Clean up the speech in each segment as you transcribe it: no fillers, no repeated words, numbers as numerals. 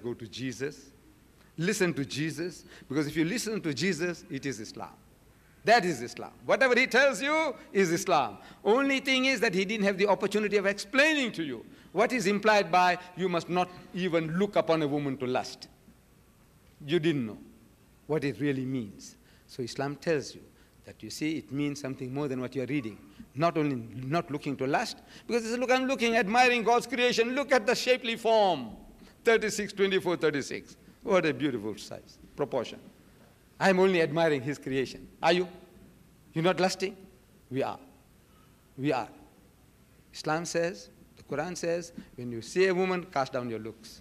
Go to Jesus. Listen to Jesus. Because if you listen to Jesus, it is Islam. That is Islam. Whatever he tells you is Islam. Only thing is that he didn't have the opportunity of explaining to you what is implied by you must not even look upon a woman to lust. You didn't know what it really means. So Islam tells you that, you see, it means something more than what you're reading. Not only not looking to lust, because look, I'm looking, admiring God's creation. Look at the shapely form. 36, 24, 36. What a beautiful size, proportion. I'm only admiring his creation. Are you? You're not lusting? We are. We are. Islam says, the Quran says, when you see a woman, cast down your looks.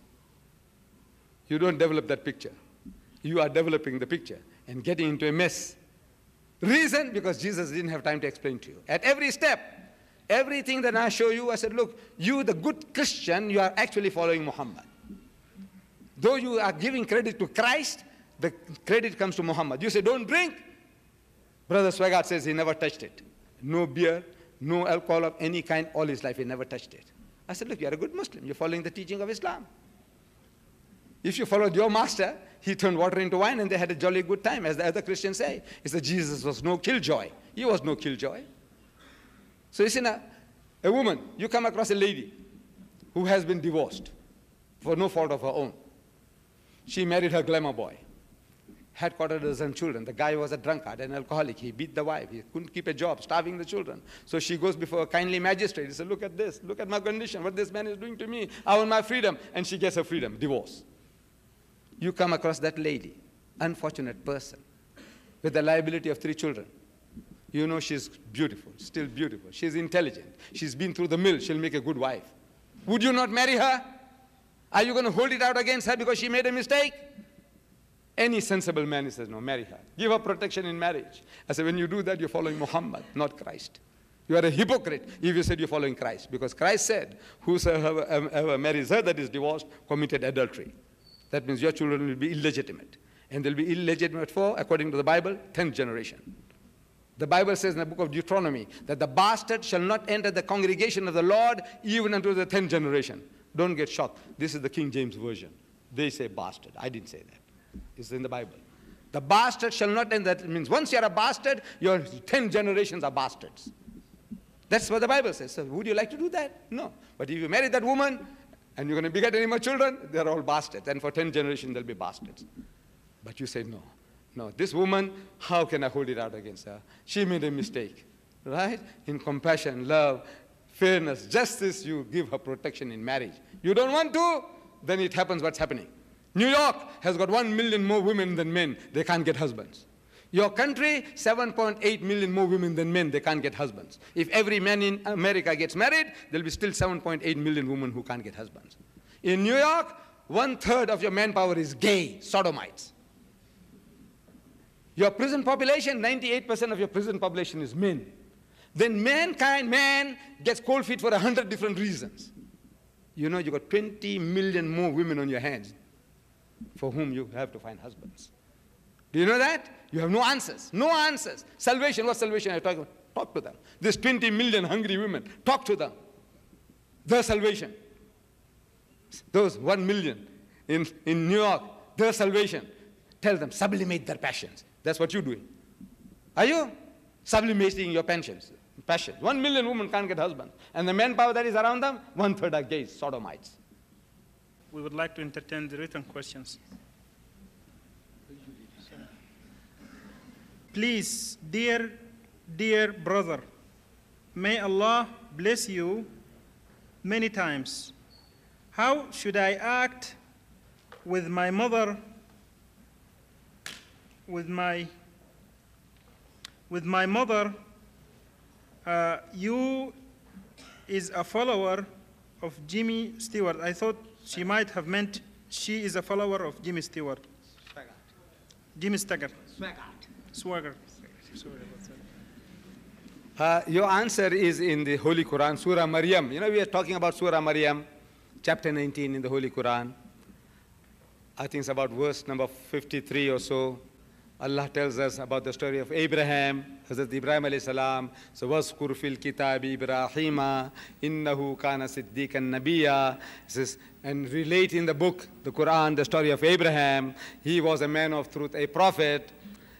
You don't develop that picture. You are developing the picture and getting into a mess. Reason? Because Jesus didn't have time to explain to you. At every step, everything that I show you, I said, look, you, the good Christian, you are actually following Muhammad. Though you are giving credit to Christ, the credit comes to Muhammad. You say, don't drink. Brother Swaggart says he never touched it. No beer, no alcohol of any kind, all his life he never touched it. I said, look, you're a good Muslim. You're following the teaching of Islam. If you followed your master, he turned water into wine and they had a jolly good time, as the other Christians say. He said Jesus was no killjoy. He was no killjoy. So you see now, a woman, you come across a lady who has been divorced for no fault of her own. She married her glamour boy, had quarter dozen children. The guy was a drunkard, an alcoholic. He beat the wife. He couldn't keep a job, starving the children. So she goes before a kindly magistrate. He said, look at this. Look at my condition. What this man is doing to me. I want my freedom. And she gets her freedom, divorce. You come across that lady, unfortunate person, with the liability of 3 children. You know she's beautiful, still beautiful. She's intelligent. She's been through the mill. She'll make a good wife. Would you not marry her? Are you going to hold it out against her because she made a mistake? Any sensible man says, no, marry her. Give her protection in marriage. I say, when you do that, you're following Muhammad, not Christ. You are a hypocrite if you said you're following Christ. Because Christ said, whosoever marries her that is divorced committed adultery. That means your children will be illegitimate. And they'll be illegitimate for, according to the Bible, 10th generation. The Bible says in the book of Deuteronomy that the bastard shall not enter the congregation of the Lord even unto the 10th generation. Don't get shocked. This is the King James Version. They say bastard. I didn't say that. It's in the Bible. The bastard shall not enter. That means once you're a bastard, your 10 generations are bastards. That's what the Bible says. So would you like to do that? No. But if you marry that woman, and you're going to beget any more children, they're all bastards. And for 10 generations, they'll be bastards. But you say, no. No, this woman, how can I hold it out against her? She made a mistake, right? In compassion, love, fairness, justice, you give her protection in marriage. You don't want to, then it happens what's happening. New York has got 1 million more women than men. They can't get husbands. Your country, 7.8 million more women than men. They can't get husbands. If every man in America gets married, there'll be still 7.8 million women who can't get husbands. In New York, 1/3 of your manpower is gay, sodomites. Your prison population, 98% of your prison population is men. Then man gets cold feet for 100 different reasons. You know, you got 20 million more women on your hands for whom you have to find husbands. Do you know that? You have no answers. No answers. Salvation, what salvation are you talking about? Talk to them. There's 20 million hungry women. Talk to them. Their salvation. Those 1 million in New York, their salvation. Tell them, sublimate their passions. That's what you're doing. Are you? Sublimating your passions. 1 million women can't get husbands. And the manpower that is around them, 1/3 are gays, sodomites. We would like to entertain the written questions. Please, dear brother, may Allah bless you many times. How should I act with my mother, with my mother? You is a follower of Jimmy Stewart. I thought she might have meant she is a follower of Jimmy Stewart. Jimmy Stewart. Swagger. Your answer is in the Holy Quran, Surah Maryam. You know, we are talking about Surah Maryam, chapter 19 in the Holy Quran. I think it's about verse number 53 or so. Allah tells us about the story of Abraham, Hazrat Ibrahim alayhi salam. So, وَاذْكُرْ فِي الْكِتَابِ إِبْرَاهِيمَ إِنَّهُ كَانَ صِدِّيقًا نَبِيًّا. Says, and relate in the book, the Quran, the story of Abraham. He was a man of truth, a prophet.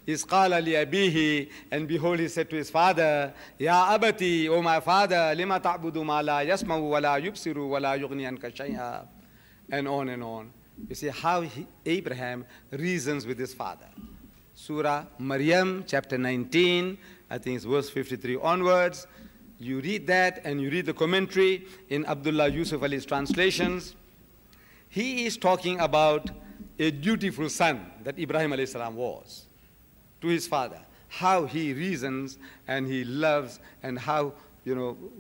إِذْ قَالَ لِأَبِيهِ, and behold, he said to his father, يَا أَبَتِي, O my father, لِمَا تَعْبُدُ مَا لَا يَسْمَعُ وَلَا يُبْصِرُ وَلَا يُغْنِي عَنْكَ شَيْئًا. And on and on. You see how Abraham reasons with his father. Surah Maryam, chapter 19, I think it's verse 53 onwards. You read that and you read the commentary in Abdullah Yusuf Ali's translations. He is talking about a dutiful son that Ibrahim alayhi salam was to his father. How he reasons and he loves and how,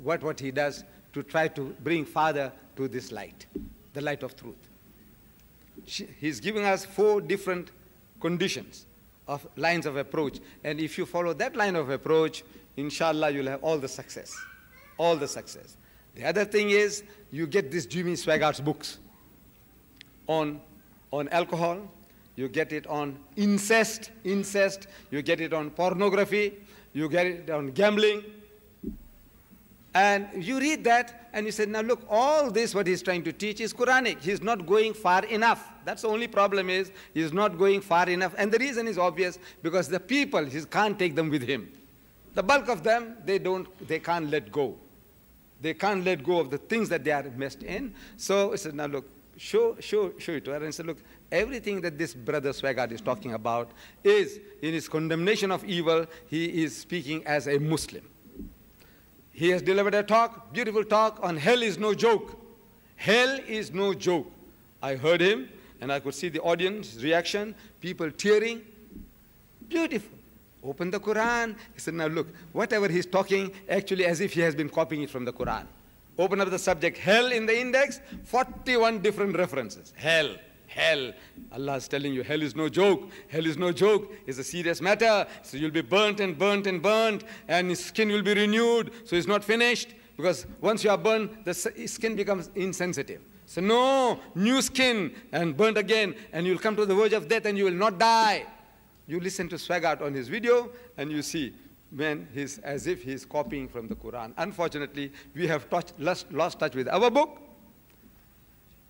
what he does to try to bring father to this light, the light of truth. He's giving us 4 different conditions of lines of approach. And if you follow that line of approach, inshallah, you'll have all the success. All the success. The other thing is, you get this Jimmy Swaggart's books on alcohol, you get it on incest, you get it on pornography, you get it on gambling. And you read that and you say, now look, all this what he's trying to teach is Qur'anic. He's not going far enough. That's the only problem is, he's not going far enough. And the reason is obvious, because the people, he can't take them with him. The bulk of them, they can't let go. They can't let go of the things that they are messed in. So he said, now look, show it to her and say, look, everything that this brother Swaggart is talking about is, in his condemnation of evil, he is speaking as a Muslim. He has delivered a talk, beautiful talk on hell is no joke. Hell is no joke. I heard him and I could see the audience reaction, people tearing. Beautiful. Open the Quran. He said, now look, whatever he's talking, actually as if he has been copying it from the Quran. Open up the subject, hell in the index, 41 different references. Hell. Hell. Allah is telling you, hell is no joke. Hell is no joke. It's a serious matter. So you'll be burnt and burnt and burnt, and his skin will be renewed. So it's not finished, because once you are burnt, the skin becomes insensitive. So no, new skin and burnt again, and you'll come to the verge of death and you will not die. You listen to Swaggart on his video, and you see, man, he's as if he's copying from the Quran. Unfortunately, we have lost touch with our book.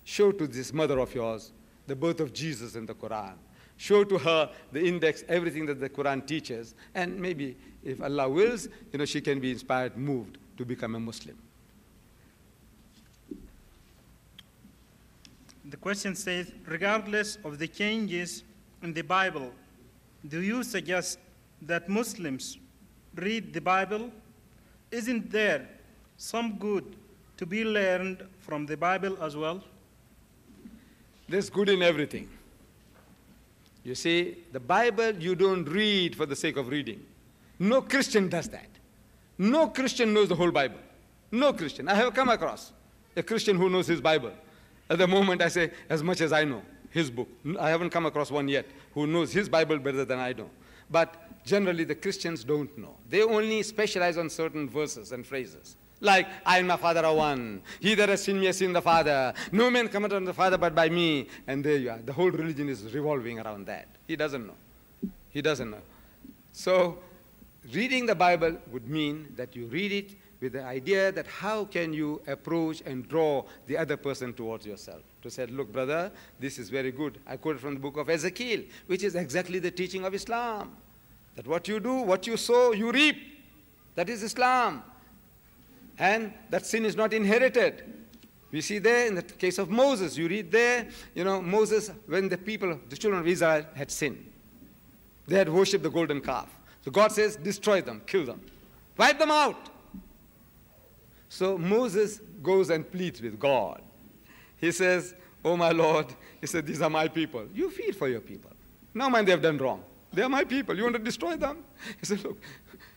Show to this mother of yours the birth of Jesus in the Quran. Show to her the index, everything that the Quran teaches, and maybe, if Allah wills, she can be inspired, moved to become a Muslim. The question says, regardless of the changes in the Bible, do you suggest that Muslims read the Bible? Isn't there some good to be learned from the Bible as well? There's good in everything. You see, the Bible you don't read for the sake of reading. No Christian does that. No Christian knows the whole Bible. No Christian. I have come across a Christian who knows his Bible. At the moment I say, as much as I know, his book. I haven't come across one yet who knows his Bible better than I know. But generally the Christians don't know. They only specialize on certain verses and phrases. Like, I and my Father are one. He that has seen me has seen the Father. No man cometh unto the Father but by me. And there you are. The whole religion is revolving around that. He doesn't know. He doesn't know. So, reading the Bible would mean that you read it with the idea that how can you approach and draw the other person towards yourself. To say, look, brother, this is very good. I quoted from the book of Ezekiel, which is exactly the teaching of Islam. That what you do, what you sow, you reap. That is Islam. And that sin is not inherited. We see there in the case of Moses, you read there, Moses, when the children of Israel had sinned, they had worshipped the golden calf. So God says, destroy them, kill them, wipe them out. So Moses goes and pleads with God. He says, oh my Lord, he said, these are my people. You feed for your people. Now mind they have done wrong. They are my people. You want to destroy them? He said, look,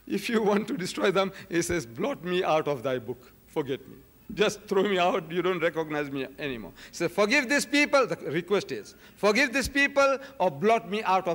if you want to destroy them, he says, blot me out of thy book. Forget me. Just throw me out. You don't recognize me anymore. He said, forgive these people. The request is, forgive these people or blot me out of